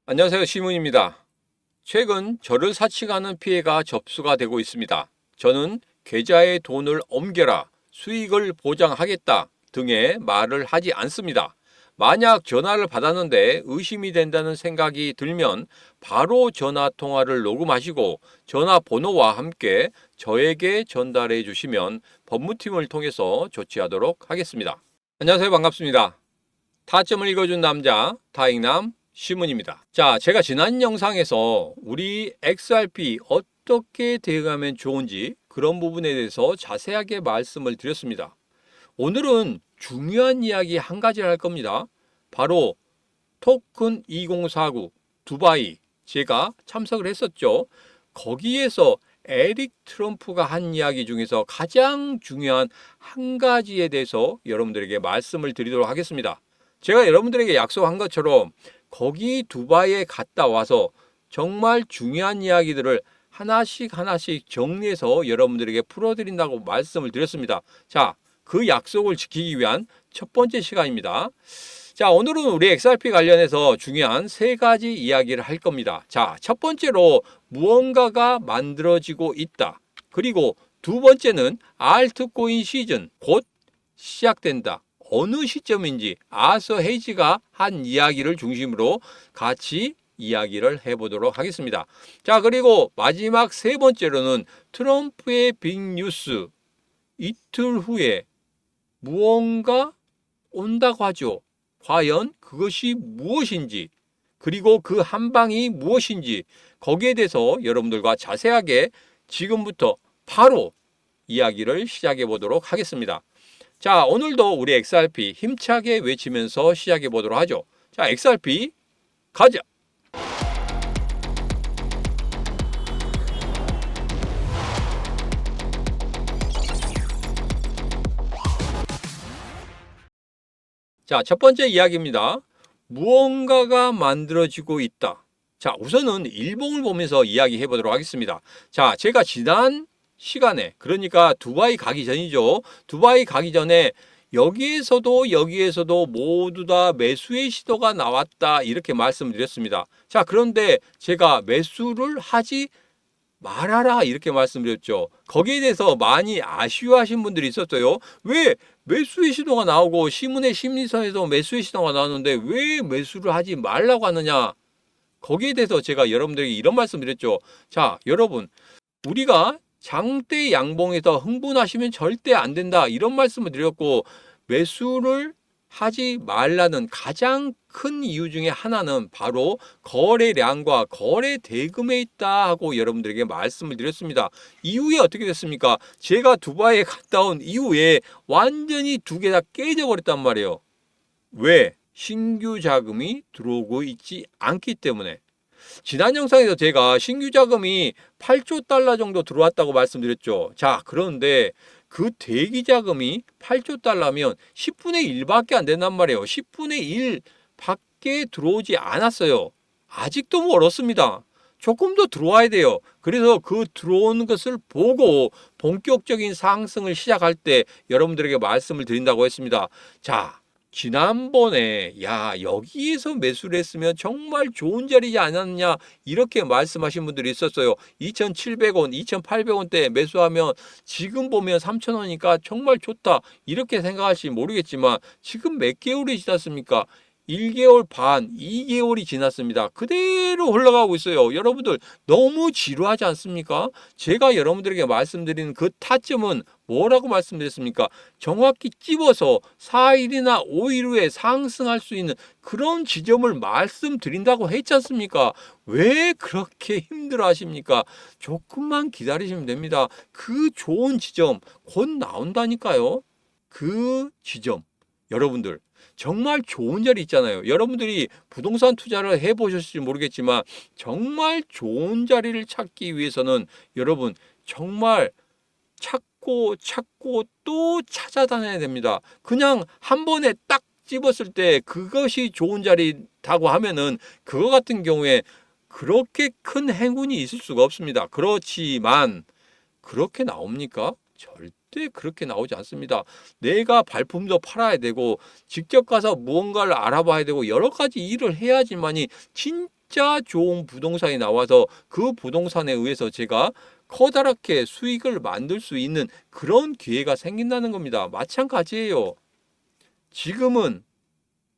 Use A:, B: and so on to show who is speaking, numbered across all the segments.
A: 안녕하세요. 시문입니다. 최근 저를 사칭하는 피해가 접수가 되고 있습니다. 저는 계좌에 돈을 옮겨라, 수익을 보장하겠다 등의 말을 하지 않습니다. 만약 전화를 받았는데 의심이 된다는 생각이 들면 바로 전화 통화를 녹음하시고 전화번호와 함께 저에게 전달해 주시면 법무팀을 통해서 조치하도록 하겠습니다. 안녕하세요. 반갑습니다. 타점을 읽어준 남자 다익남 시문입니다. 자, 제가 지난 영상에서 우리 XRP 어떻게 대응하면 좋은지 그런 부분에 대해서 자세하게 말씀을 드렸습니다. 오늘은 중요한 이야기 한 가지를 할 겁니다. 바로 토큰 2049 두바이 제가 참석을 했었죠. 거기에서 에릭 트럼프가 한 이야기 중에서 가장 중요한 한 가지에 대해서 여러분들에게 말씀을 드리도록 하겠습니다. 제가 여러분들에게 약속한 것처럼 거기 두바이에 갔다 와서 정말 중요한 이야기들을 하나씩 하나씩 정리해서 여러분들에게 풀어드린다고 말씀을 드렸습니다. 자, 그 약속을 지키기 위한 첫 번째 시간입니다. 자, 오늘은 우리 XRP 관련해서 중요한 세 가지 이야기를 할 겁니다. 자, 첫 번째로 무언가가 만들어지고 있다. 그리고 두 번째는 알트코인 시즌 곧 시작된다. 어느 시점인지 아서 헤이지가 한 이야기를 중심으로 같이 이야기를 해보도록 하겠습니다. 자, 그리고 마지막 세 번째로는 트럼프의 빅뉴스 이틀 후에 무언가 온다고 하죠. 과연 그것이 무엇인지 그리고 그 한방이 무엇인지 거기에 대해서 여러분들과 자세하게 지금부터 바로 이야기를 시작해 보도록 하겠습니다. 자, 오늘도 우리 XRP 힘차게 외치면서 시작해 보도록 하죠. 자, XRP 가자. 자, 첫 번째 이야기입니다. 무언가가 만들어지고 있다. 자, 우선은 일봉을 보면서 이야기해 보도록 하겠습니다. 자, 제가 지난 시간에, 그러니까 두바이 가기 전이죠. 두바이 가기 전에 여기에서도 모두 다 매수의 시도가 나왔다. 이렇게 말씀드렸습니다. 자, 그런데 제가 매수를 하지 말아라 이렇게 말씀드렸죠. 거기에 대해서 많이 아쉬워하신 분들이 있었어요. 왜 매수의 시도가 나오고 신문의 심리서에도 매수의 시도가 나오는데 왜 매수를 하지 말라고 하느냐. 거기에 대해서 제가 여러분들에게 이런 말씀드렸죠. 자, 여러분, 우리가 장대 양봉에서 흥분하시면 절대 안 된다 이런 말씀을 드렸고, 매수를 하지 말라는 가장 큰 이유 중에 하나는 바로 거래량과 거래 대금에 있다 하고 여러분들에게 말씀을 드렸습니다. 이후에 어떻게 됐습니까? 제가 두바이에 갔다 온 이후에 완전히 두 개 다 깨져버렸단 말이에요. 왜? 신규 자금이 들어오고 있지 않기 때문에. 지난 영상에서 제가 신규 자금이 8조 달러 정도 들어왔다고 말씀드렸죠. 자, 그런데 그 대기 자금이 8조 달러면 10분의 1밖에 안 된단 말이에요. 10분의 1 밖에 들어오지 않았어요. 아직도 멀었습니다. 조금 더 들어와야 돼요. 그래서 그 들어오는 것을 보고 본격적인 상승을 시작할 때 여러분들에게 말씀을 드린다고 했습니다. 자, 지난번에 여기에서 매수를 했으면 정말 좋은 자리지 않았냐 이렇게 말씀하신 분들이 있었어요. 2,700원, 2,800원대 매수하면 지금 보면 3,000원이니까 정말 좋다 이렇게 생각할지 모르겠지만 지금 몇 개월이 지났습니까? 1개월 반, 2개월이 지났습니다. 그대로 흘러가고 있어요. 여러분들 너무 지루하지 않습니까? 제가 여러분들에게 말씀드리는 그 타점은 뭐라고 말씀드렸습니까? 정확히 찝어서 4일이나 5일 후에 상승할 수 있는 그런 지점을 말씀드린다고 했지 않습니까? 왜 그렇게 힘들어 하십니까? 조금만 기다리시면 됩니다. 그 좋은 지점 곧 나온다니까요. 그 지점. 여러분들 정말 좋은 자리 있잖아요. 여러분들이 부동산 투자를 해보셨을지 모르겠지만 정말 좋은 자리를 찾기 위해서는 여러분 정말 찾고 또 찾아다녀야 됩니다. 그냥 한 번에 딱 집었을 때 그것이 좋은 자리라고 하면은 그거 같은 경우에 그렇게 큰 행운이 있을 수가 없습니다. 그렇지만 그렇게 나옵니까? 절대 그렇게 나오지 않습니다. 내가 발품도 팔아야 되고 직접 가서 무언가를 알아봐야 되고 여러 가지 일을 해야지만이 진짜 진짜 좋은 부동산이 나와서 그 부동산에 의해서 제가 커다랗게 수익을 만들 수 있는 그런 기회가 생긴다는 겁니다. 마찬가지예요. 지금은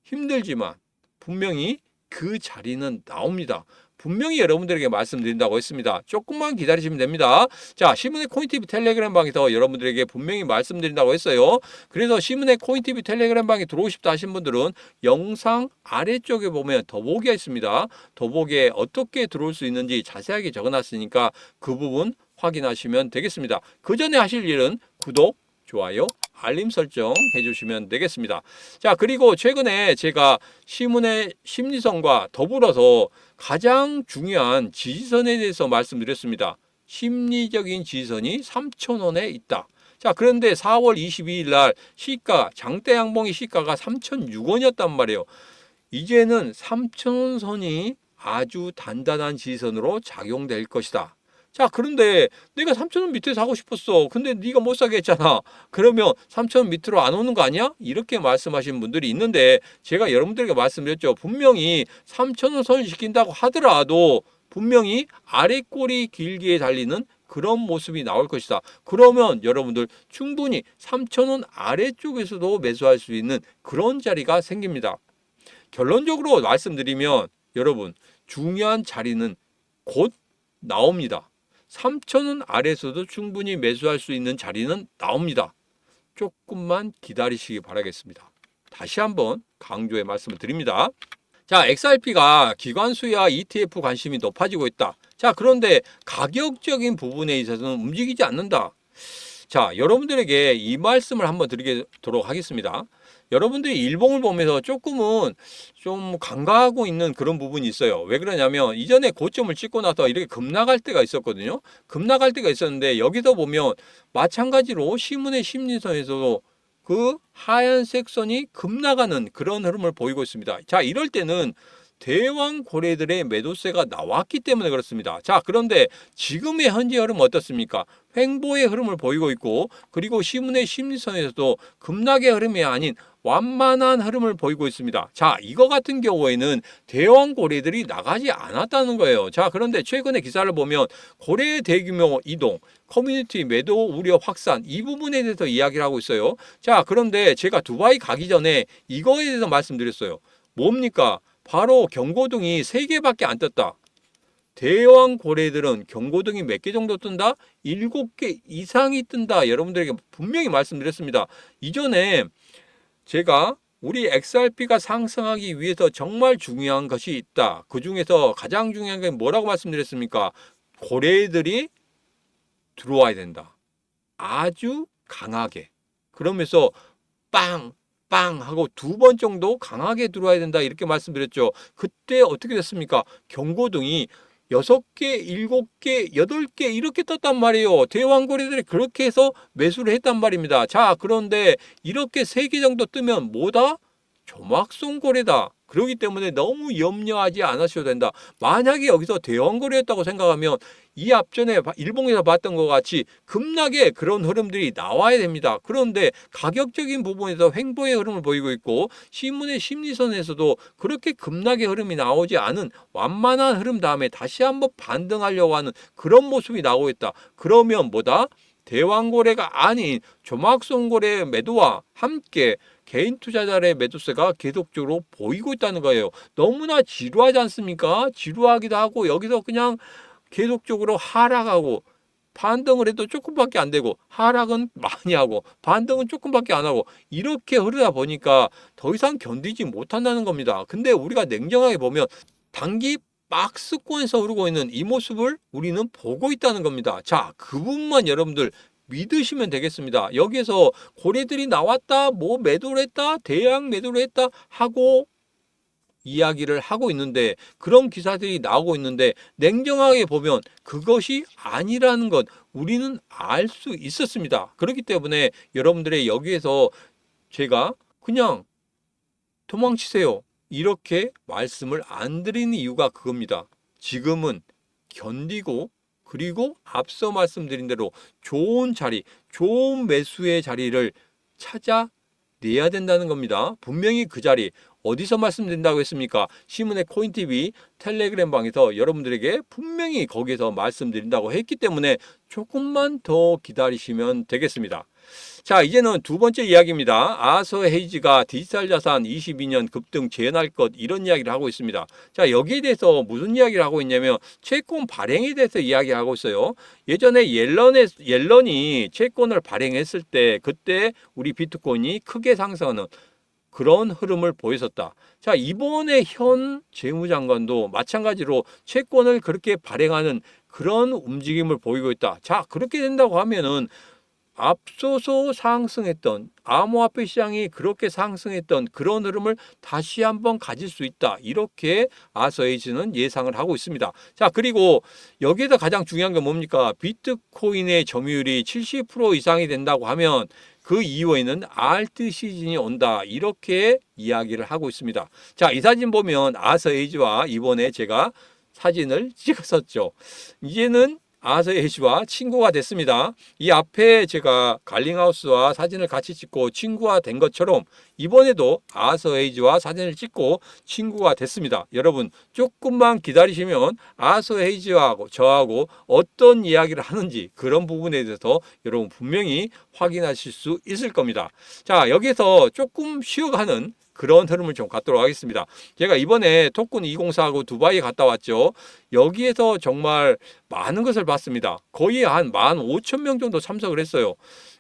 A: 힘들지만 분명히 그 자리는 나옵니다. 분명히 여러분들에게 말씀드린다고 했습니다. 조금만 기다리시면 됩니다. 자, 시문의 코인TV 텔레그램 방에서 여러분들에게 분명히 말씀드린다고 했어요. 그래서 시문의 코인TV 텔레그램 방에 들어오고 싶다 하신 분들은 영상 아래쪽에 보면 더보기가 있습니다. 더보기에 어떻게 들어올 수 있는지 자세하게 적어놨으니까 그 부분 확인하시면 되겠습니다. 그 전에 하실 일은 구독, 좋아요, 알림 설정 해주시면 되겠습니다. 자, 그리고 최근에 제가 시문의 심리선과 더불어서 가장 중요한 지지선에 대해서 말씀드렸습니다. 심리적인 지지선이 3,000원에 있다. 자, 그런데 4월 22일 날 시가, 장대 양봉의 시가가 3,006원이었단 말이에요. 이제는 3,000원 선이 아주 단단한 지지선으로 작용될 것이다. 자, 그런데 내가 3,000원 밑에 사고 싶었어. 근데 네가 못 사게 했잖아. 그러면 3,000원 밑으로 안 오는 거 아니야? 이렇게 말씀하시는 분들이 있는데 제가 여러분들에게 말씀드렸죠. 분명히 3,000원 선을 지킨다고 하더라도 분명히 아래 꼬리 길게 달리는 그런 모습이 나올 것이다. 그러면 여러분들 충분히 3,000원 아래쪽에서도 매수할 수 있는 그런 자리가 생깁니다. 결론적으로 말씀드리면 여러분 중요한 자리는 곧 나옵니다. 3,000원 아래에서도 충분히 매수할 수 있는 자리는 나옵니다. 조금만 기다리시기 바라겠습니다. 다시 한번 강조의 말씀을 드립니다. 자, XRP가 기관수야 ETF 관심이 높아지고 있다. 자, 그런데 가격적인 부분에 있어서는 움직이지 않는다. 자, 여러분들에게 이 말씀을 한번 드리도록 하겠습니다. 여러분들이 일봉을 보면서 조금은 좀 간과하고 있는 그런 부분이 있어요. 왜 그러냐면 이전에 고점을 찍고 나서 이렇게 급락할 때가 있었거든요. 급락할 때가 있었는데 여기서 보면 마찬가지로 시문의 심리선에서도 그 하얀색 선이 급락하는 그런 흐름을 보이고 있습니다. 자, 이럴 때는 대왕 고래들의 매도세가 나왔기 때문에 그렇습니다. 자, 그런데 지금의 현재 흐름은 어떻습니까? 횡보의 흐름을 보이고 있고 그리고 시문의 심리선에서도 급락의 흐름이 아닌 완만한 흐름을 보이고 있습니다. 자, 이거 같은 경우에는 대왕 고래들이 나가지 않았다는 거예요. 자, 그런데 최근의 기사를 보면 고래의 대규모 이동, 커뮤니티 매도 우려 확산 이 부분에 대해서 이야기를 하고 있어요. 자, 그런데 제가 두바이 가기 전에 이거에 대해서 말씀드렸어요. 뭡니까? 바로 경고등이 3개밖에 안 떴다. 대왕 고래들은 경고등이 몇 개 정도 뜬다? 7개 이상이 뜬다. 여러분들에게 분명히 말씀드렸습니다. 이전에 제가 우리 XRP가 상승하기 위해서 정말 중요한 것이 있다. 그 중에서 가장 중요한 게 뭐라고 말씀드렸습니까? 고래들이 들어와야 된다. 아주 강하게. 그러면서 빵 하고 2번 정도 강하게 들어와야 된다 이렇게 말씀드렸죠. 그때 어떻게 됐습니까? 경고등이 6개, 7개, 8개 이렇게 떴단 말이에요. 대왕고래들이 그렇게 해서 매수를 했단 말입니다. 자, 그런데 이렇게 3개 정도 뜨면 뭐다? 조막송고래다. 그렇기 때문에 너무 염려하지 않으셔도 된다. 만약에 여기서 대왕거래였다고 생각하면 이 앞전에 일봉에서 봤던 것 같이 급락의 그런 흐름들이 나와야 됩니다. 그런데 가격적인 부분에서 횡보의 흐름을 보이고 있고 신문의 심리선에서도 그렇게 급락의 흐름이 나오지 않은 완만한 흐름 다음에 다시 한번 반등하려고 하는 그런 모습이 나오고 있다. 그러면 뭐다? 대왕고래가 아닌 조막송고래의 매도와 함께 개인 투자자의 매도세가 계속적으로 보이고 있다는 거예요. 너무나 지루하지 않습니까? 지루하기도 하고 여기서 그냥 계속적으로 하락하고 반등을 해도 조금밖에 안 되고 하락은 많이 하고 반등은 조금밖에 안 하고 이렇게 흐르다 보니까 더 이상 견디지 못한다는 겁니다. 근데 우리가 냉정하게 보면 단기 박스권에서 흐르고 있는 이 모습을 우리는 보고 있다는 겁니다. 자, 그 부분만 여러분들 믿으시면 되겠습니다. 여기에서 고래들이 나왔다, 뭐 매도를 했다, 대양 매도를 했다 하고 이야기를 하고 있는데 그런 기사들이 나오고 있는데 냉정하게 보면 그것이 아니라는 것 우리는 알 수 있었습니다. 그렇기 때문에 여러분들의 여기에서 제가 그냥 도망치세요. 이렇게 말씀을 안 드리는 이유가 그겁니다. 지금은 견디고 그리고 앞서 말씀드린 대로 좋은 자리, 좋은 매수의 자리를 찾아 내야 된다는 겁니다. 분명히 그 자리 어디서 말씀드린다고 했습니까? 신문의 코인TV 텔레그램 방에서 여러분들에게 분명히 거기서 말씀드린다고 했기 때문에 조금만 더 기다리시면 되겠습니다. 자, 이제는 두 번째 이야기입니다. 아서 헤이즈가 디지털 자산 22년 급등 재현할 것, 이런 이야기를 하고 있습니다. 자, 여기에 대해서 무슨 이야기를 하고 있냐면 채권 발행에 대해서 이야기하고 있어요. 예전에 옐런이 채권을 발행했을 때 그때 우리 비트코인이 크게 상승하는 그런 흐름을 보였었다. 자, 이번에 현 재무장관도 마찬가지로 채권을 그렇게 발행하는 그런 움직임을 보이고 있다. 자, 그렇게 된다고 하면은 앞서서 상승했던 암호화폐 시장이 그렇게 상승했던 그런 흐름을 다시 한번 가질 수 있다. 이렇게 아서에이즈는 예상을 하고 있습니다. 자, 그리고 여기에서 가장 중요한 게 뭡니까? 비트코인의 점유율이 70% 이상이 된다고 하면 그 이후에는 알트 시즌이 온다. 이렇게 이야기를 하고 있습니다. 자, 이 사진 보면 아서에이즈와 이번에 제가 사진을 찍었었죠. 이제는 아서에이즈와 친구가 됐습니다. 이 앞에 제가 갈링하우스와 사진을 같이 찍고 친구가 된 것처럼 이번에도 아서에이즈와 사진을 찍고 친구가 됐습니다. 여러분 조금만 기다리시면 아서에이즈와 저하고 어떤 이야기를 하는지 그런 부분에 대해서 여러분 분명히 확인하실 수 있을 겁니다. 자, 여기서 조금 쉬어가는 그런 흐름을 좀 갖도록 하겠습니다. 제가 이번에 토큰 2045하고 두바이에 갔다 왔죠. 여기에서 정말 많은 것을 봤습니다. 거의 한 15,000명 정도 참석을 했어요.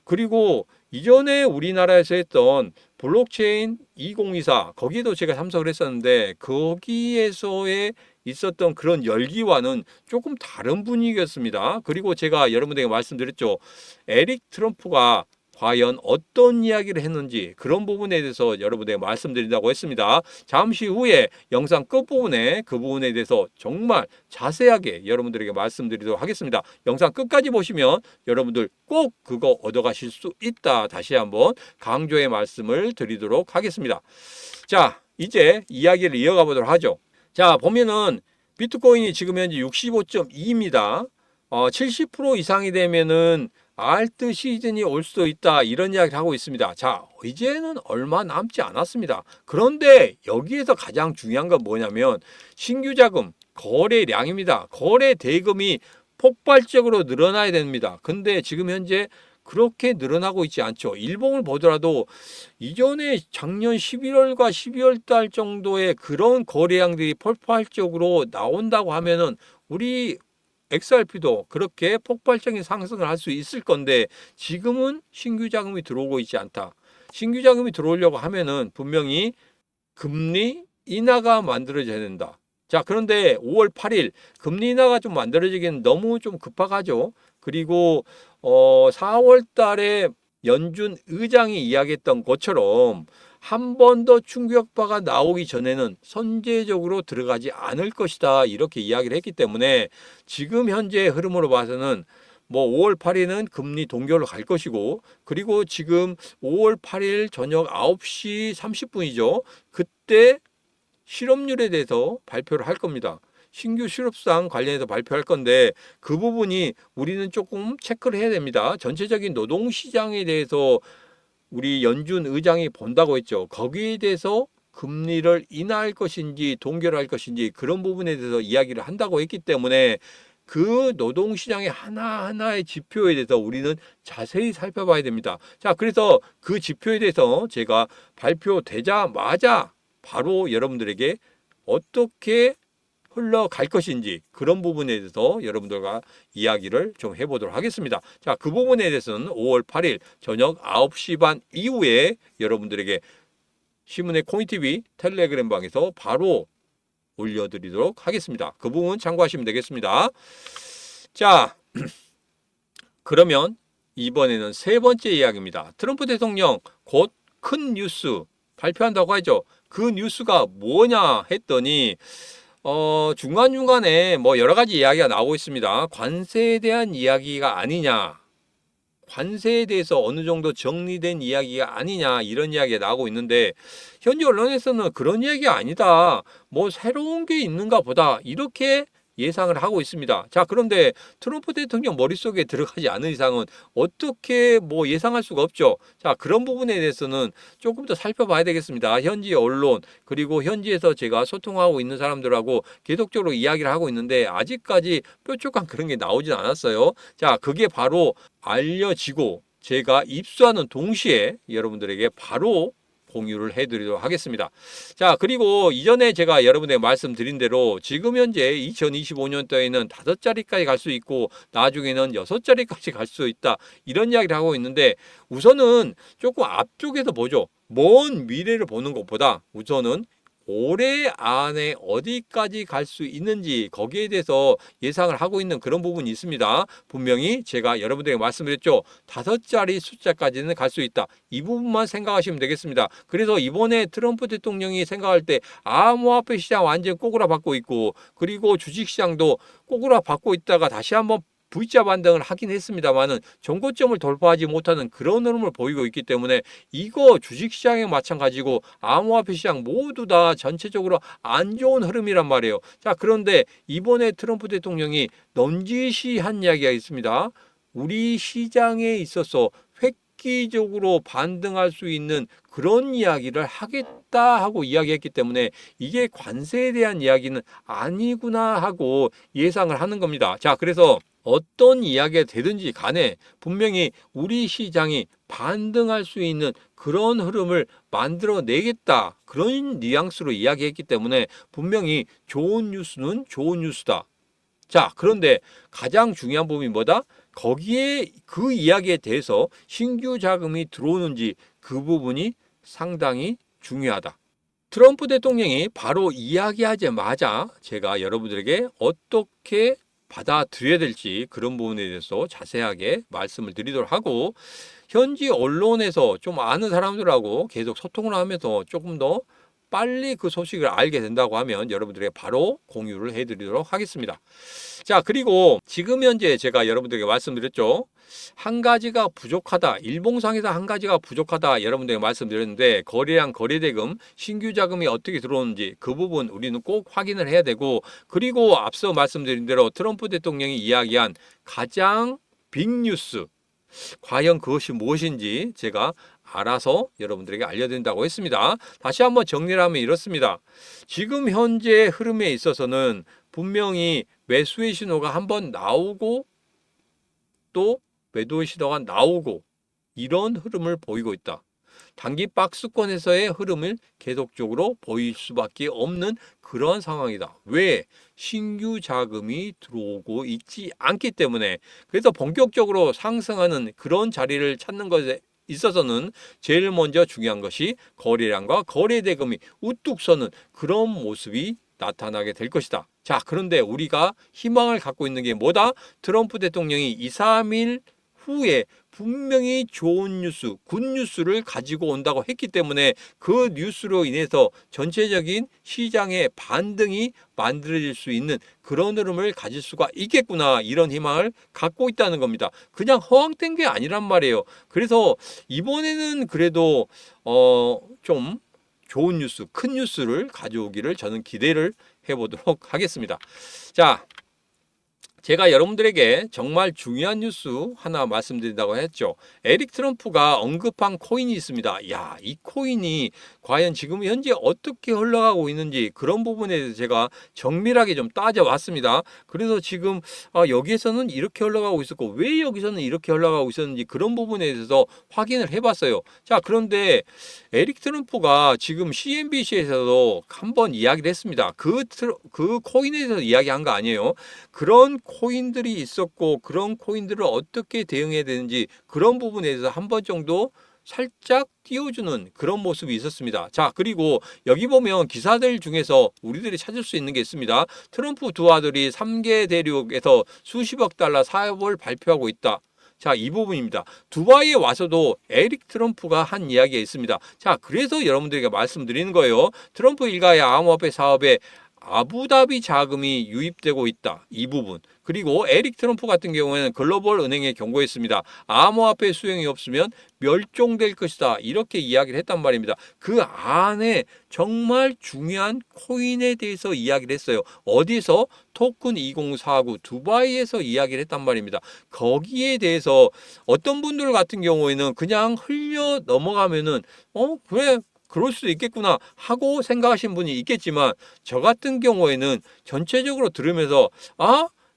A: 그리고 이전에 우리나라에서 했던 블록체인 2024 거기도 제가 참석을 했었는데 거기에서의 있었던 그런 열기와는 조금 다른 분위기였습니다. 그리고 제가 여러분들에게 말씀드렸죠. 에릭 트럼프가 과연 어떤 이야기를 했는지 그런 부분에 대해서 여러분에게 말씀드린다고 했습니다. 잠시 후에 영상 끝부분에 그 부분에 대해서 정말 자세하게 여러분들에게 말씀드리도록 하겠습니다. 영상 끝까지 보시면 여러분들 꼭 그거 얻어가실 수 있다. 다시 한번 강조의 말씀을 드리도록 하겠습니다. 자, 이제 이야기를 이어가 보도록 하죠. 자, 보면은 비트코인이 지금 현재 65.2입니다. 70% 이상이 되면은 알트 시즌이 올 수도 있다. 이런 이야기를 하고 있습니다. 자, 이제는 얼마 남지 않았습니다. 그런데 여기에서 가장 중요한 건 뭐냐면 신규 자금, 거래량입니다. 거래 대금이 폭발적으로 늘어나야 됩니다. 근데 지금 현재 그렇게 늘어나고 있지 않죠. 일봉을 보더라도 이전에 작년 11월과 12월 달 정도의 그런 거래량들이 폭발적으로 나온다고 하면은 우리 XRP도 그렇게 폭발적인 상승을 할 수 있을 건데 지금은 신규 자금이 들어오고 있지 않다. 신규 자금이 들어오려고 하면은 분명히 금리 인하가 만들어져야 된다. 자, 그런데 5월 8일 금리 인하가 좀 만들어지기는 너무 좀 급하죠. 그리고 4월 달에 연준 의장이 이야기했던 것처럼 한 번 더 충격파가 나오기 전에는 선제적으로 들어가지 않을 것이다. 이렇게 이야기를 했기 때문에 지금 현재 흐름으로 봐서는 뭐 5월 8일은 금리 동결로 갈 것이고 그리고 지금 5월 8일 저녁 9시 30분이죠. 그때 실업률에 대해서 발표를 할 겁니다. 신규 실업상 관련해서 발표할 건데 그 부분이 우리는 조금 체크를 해야 됩니다. 전체적인 노동시장에 대해서 우리 연준 의장이 본다고 했죠. 거기에 대해서 금리를 인하할 것인지 동결할 것인지 그런 부분에 대해서 이야기를 한다고 했기 때문에 그 노동시장의 하나하나의 지표에 대해서 우리는 자세히 살펴봐야 됩니다. 자, 그래서 그 지표에 대해서 제가 발표되자마자 바로 여러분들에게 어떻게 흘러갈 것인지 그런 부분에 대해서 여러분들과 이야기를 좀 해보도록 하겠습니다. 자, 그 부분에 대해서는 5월 8일 저녁 9시 반 이후에 여러분들에게 신문의 코인TV 텔레그램 방에서 바로 올려드리도록 하겠습니다. 그 부분 참고하시면 되겠습니다. 자, 그러면 이번에는 세 번째 이야기입니다. 트럼프 대통령 곧 큰 뉴스 발표한다고 하죠. 그 뉴스가 뭐냐 했더니 중간중간에 뭐 여러 가지 이야기가 나오고 있습니다. 관세에 대한 이야기가 아니냐. 관세에 대해서 어느 정도 정리된 이야기가 아니냐 이런 이야기가 나오고 있는데 현재 언론에서는 그런 이야기가 아니다. 뭐 새로운 게 있는가 보다 이렇게 예상을 하고 있습니다. 자, 그런데 트럼프 대통령 머릿속에 들어가지 않은 이상은 어떻게 뭐 예상할 수가 없죠. 자, 그런 부분에 대해서는 조금 더 살펴봐야 되겠습니다. 현지 언론 그리고 현지에서 제가 소통하고 있는 사람들하고 계속적으로 이야기를 하고 있는데 아직까지 뾰족한 그런 게 나오진 않았어요. 자, 그게 바로 알려지고 제가 입수하는 동시에 여러분들에게 바로 공유를 해드리도록 하겠습니다. 자, 그리고 이전에 제가 여러분에게 말씀드린 대로 지금 현재 2025년도에는 5자리까지 갈 수 있고 나중에는 6자리까지 갈 수 있다. 이런 이야기를 하고 있는데 우선은 조금 앞쪽에서 보죠. 먼 미래를 보는 것보다 우선은 올해 안에 어디까지 갈 수 있는지 거기에 대해서 예상을 하고 있는 그런 부분이 있습니다. 분명히 제가 여러분들에게 말씀드렸죠. 5자리 숫자까지는 갈 수 있다. 이 부분만 생각하시면 되겠습니다. 그래서 이번에 트럼프 대통령이 생각할 때 암호화폐 시장 완전 꼬꾸라 받고 있고 그리고 주식시장도 꼬꾸라 받고 있다가 다시 한번 V자 반등을 하긴 했습니다만은 전고점을 돌파하지 못하는 그런 흐름을 보이고 있기 때문에 이거 주식시장에 마찬가지고 암호화폐 시장 모두 다 전체적으로 안 좋은 흐름이란 말이에요. 자, 그런데 이번에 트럼프 대통령이 넌지시한 이야기가 있습니다. 우리 시장에 있어서 획기적으로 반등할 수 있는 그런 이야기를 하겠다 하고 이야기했기 때문에 이게 관세에 대한 이야기는 아니구나 하고 예상을 하는 겁니다. 자, 그래서 어떤 이야기가 되든지 간에 분명히 우리 시장이 반등할 수 있는 그런 흐름을 만들어내겠다. 그런 뉘앙스로 이야기했기 때문에 분명히 좋은 뉴스는 좋은 뉴스다. 자, 그런데 가장 중요한 부분이 뭐다? 거기에 그 이야기에 대해서 신규 자금이 들어오는지 그 부분이 상당히 중요하다. 트럼프 대통령이 바로 이야기하자마자 제가 여러분들에게 어떻게 받아들여야 될지 그런 부분에 대해서 자세하게 말씀을 드리도록 하고 현지 언론에서 좀 아는 사람들하고 계속 소통을 하면서 조금 더 빨리 그 소식을 알게 된다고 하면 여러분들에게 바로 공유를 해드리도록 하겠습니다. 자, 그리고 지금 현재 제가 여러분들에게 말씀드렸죠. 한 가지가 부족하다. 일봉상에서 한 가지가 부족하다. 여러분들에게 말씀드렸는데 거래량 거래대금 신규 자금이 어떻게 들어오는지 그 부분 우리는 꼭 확인을 해야 되고 그리고 앞서 말씀드린 대로 트럼프 대통령이 이야기한 가장 빅뉴스 과연 그것이 무엇인지 제가 알아서 여러분들에게 알려드린다고 했습니다. 다시 한번 정리를 하면 이렇습니다. 지금 현재 흐름에 있어서는 분명히 매수의 신호가 한번 나오고 또 매도의 신호가 나오고 이런 흐름을 보이고 있다. 단기 박스권에서의 흐름을 계속적으로 보일 수밖에 없는 그런 상황이다. 왜? 신규 자금이 들어오고 있지 않기 때문에. 그래서 본격적으로 상승하는 그런 자리를 찾는 것에 있어서는 제일 먼저 중요한 것이 거래량과 거래대금이 우뚝 서는 그런 모습이 나타나게 될 것이다. 자, 그런데 우리가 희망을 갖고 있는 게 뭐다? 트럼프 대통령이 2, 3일 후에 분명히 좋은 뉴스, 굿뉴스를 가지고 온다고 했기 때문에 그 뉴스로 인해서 전체적인 시장의 반등이 만들어질 수 있는 그런 흐름을 가질 수가 있겠구나 이런 희망을 갖고 있다는 겁니다. 그냥 허황된 게 아니란 말이에요. 그래서 이번에는 그래도 좀 좋은 뉴스, 큰 뉴스를 가져오기를 저는 기대를 해보도록 하겠습니다. 자, 제가 여러분들에게 정말 중요한 뉴스 하나 말씀드린다고 했죠. 에릭 트럼프가 언급한 코인이 있습니다. 야, 이 코인이 과연 지금 현재 어떻게 흘러가고 있는지 그런 부분에 대해서 제가 정밀하게 좀 따져봤습니다. 그래서 지금 여기에서는 이렇게 흘러가고 있었고 왜 여기서는 이렇게 흘러가고 있었는지 그런 부분에 대해서 확인을 해봤어요. 자, 그런데 에릭 트럼프가 지금 CNBC에서도 한번 이야기를 했습니다. 그 코인에 대해서 이야기한 거 아니에요. 그런 코인들이 있었고 그런 코인들을 어떻게 대응해야 되는지 그런 부분에 대해서 한 번 정도 살짝 띄워주는 그런 모습이 있었습니다. 자, 그리고 여기 보면 기사들 중에서 우리들이 찾을 수 있는 게 있습니다. 트럼프 두 아들이 3개 대륙에서 수십억 달러 사업을 발표하고 있다. 자, 이 부분입니다. 두바이에 와서도 에릭 트럼프가 한 이야기가 있습니다. 자, 그래서 여러분들에게 말씀드리는 거예요. 트럼프 일가의 암호화폐 사업에 아부다비 자금이 유입되고 있다. 이 부분. 그리고 에릭 트럼프 같은 경우에는 글로벌 은행에 경고했습니다. 암호화폐 수용이 없으면 멸종될 것이다. 이렇게 이야기를 했단 말입니다. 그 안에 정말 중요한 코인에 대해서 이야기를 했어요. 어디서? 토큰 2049 두바이에서 이야기를 했단 말입니다. 거기에 대해서 어떤 분들 같은 경우에는 그냥 흘려 넘어가면은 그래 그럴 수도 있겠구나 하고 생각하신 분이 있겠지만 저 같은 경우에는 전체적으로 들으면서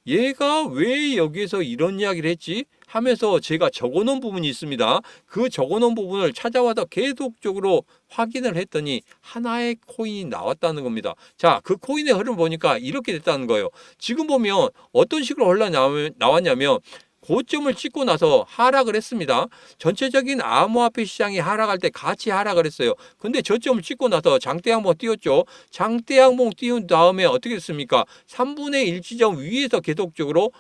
A: 얘가 왜 여기에서 이런 이야기를 했지? 하면서 제가 적어놓은 부분이 있습니다. 그 적어놓은 부분을 찾아와서 계속적으로 확인을 했더니 하나의 코인이 나왔다는 겁니다. 자, 그 코인의 흐름 보니까 이렇게 됐다는 거예요. 지금 보면 어떤 식으로 나왔냐면 고점을 찍고 나서 하락을 했습니다. 전체적인 암호화폐 시장이 하락할 때 같이 하락을 했어요. 근데 저점을 찍고 나서 장대양봉 띄웠죠. 장대양봉 띄운 다음에 어떻게 됐습니까? 3분의 1 지점 위에서 계속적으로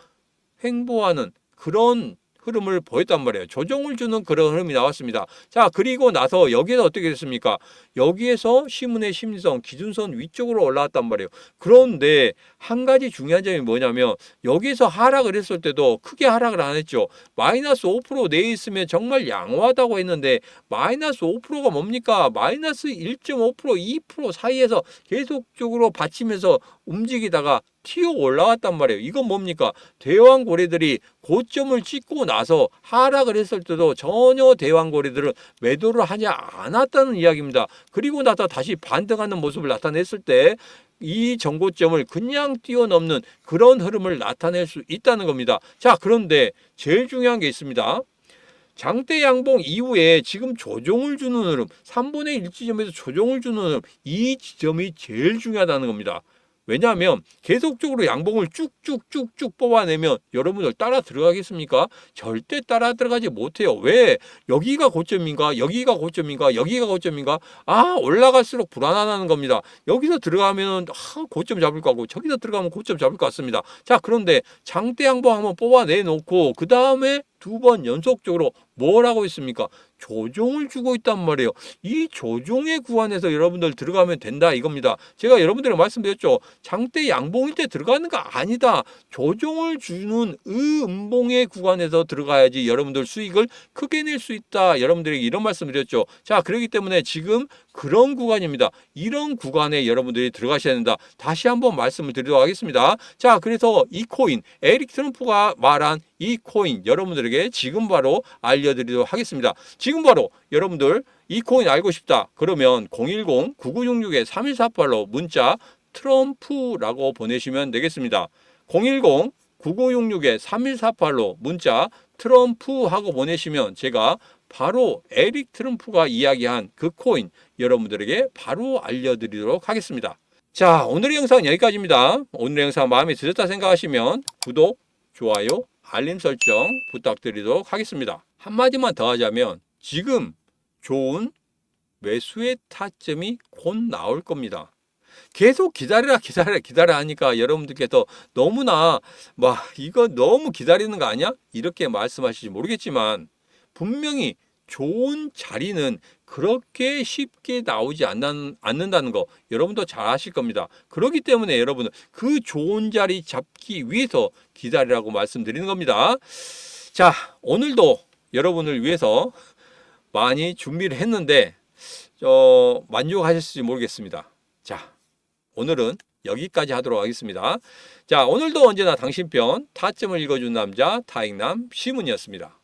A: 횡보하는 그런 흐름을 보였단 말이에요. 조정을 주는 그런 흐름이 나왔습니다. 자, 그리고 나서 여기에서 어떻게 됐습니까? 여기에서 시문의 심리선 기준선 위쪽으로 올라왔단 말이에요. 그런데 한 가지 중요한 점이 뭐냐면 여기서 하락을 했을 때도 크게 하락을 안 했죠. 마이너스 5% 내에 있으면 정말 양호하다고 했는데 마이너스 5%가 뭡니까? 마이너스 1.5% 2% 사이에서 계속적으로 받치면서 움직이다가 튀어 올라왔단 말이에요. 이건 뭡니까? 대왕고래들이 고점을 찍고 나서 하락을 했을 때도 전혀 대왕고래들은 매도를 하지 않았다는 이야기입니다. 그리고 나서 다시 반등하는 모습을 나타냈을 때 이 정고점을 그냥 뛰어넘는 그런 흐름을 나타낼 수 있다는 겁니다. 자, 그런데 제일 중요한 게 있습니다. 장대 양봉 이후에 지금 조정을 주는 흐름, 3분의 1 지점에서 조정을 주는 흐름, 이 지점이 제일 중요하다는 겁니다. 왜냐하면 계속적으로 양봉을 쭉쭉쭉쭉 뽑아내면 여러분들 따라 들어가겠습니까? 절대 따라 들어가지 못해요. 왜? 여기가 고점인가? 여기가 고점인가? 여기가 고점인가? 올라갈수록 불안하다는 겁니다. 여기서 들어가면 고점 잡을 거 같고 저기서 들어가면 고점 잡을 것 같습니다. 자, 그런데 장대 양봉 한번 뽑아내 놓고 그 다음에 2번 연속적으로 뭘 하고 있습니까? 조정을 주고 있단 말이에요. 이 조정의 구간에서 여러분들 들어가면 된다 이겁니다. 제가 여러분들에게 말씀드렸죠. 장대 양봉일 때 들어가는 거 아니다. 조정을 주는 음봉의 구간에서 들어가야지 여러분들 수익을 크게 낼 수 있다. 여러분들에게 이런 말씀드렸죠. 자, 그렇기 때문에 지금 그런 구간입니다. 이런 구간에 여러분들이 들어가셔야 된다. 다시 한번 말씀을 드리도록 하겠습니다. 자, 그래서 이 코인, 에릭 트럼프가 말한 이 코인 여러분들에게 지금 바로 알려드리도록 하겠습니다. 지금 바로 여러분들 이 코인 알고 싶다. 그러면 010-9966-3148로 문자 트럼프라고 보내시면 되겠습니다. 010-9966-3148로 문자 트럼프 하고 보내시면 제가 바로 에릭 트럼프가 이야기한 그 코인 여러분들에게 바로 알려드리도록 하겠습니다. 자, 오늘의 영상은 여기까지입니다. 오늘의 영상 마음에 드셨다 생각하시면 구독, 좋아요, 알림 설정 부탁드리도록 하겠습니다. 한마디만 더 하자면 지금 좋은 매수의 타점이 곧 나올 겁니다. 계속 기다려 하니까 여러분들께서 너무나 이거 너무 기다리는 거 아니야? 이렇게 말씀하실지 모르겠지만 분명히 좋은 자리는 그렇게 쉽게 나오지 않는다는 거 여러분도 잘 아실 겁니다. 그렇기 때문에 여러분은 그 좋은 자리 잡기 위해서 기다리라고 말씀드리는 겁니다. 자, 오늘도 여러분을 위해서 많이 준비를 했는데 만족하셨을지 모르겠습니다. 자, 오늘은 여기까지 하도록 하겠습니다. 자, 오늘도 언제나 당신 편 타점을 읽어준 남자 타익남 시문이었습니다.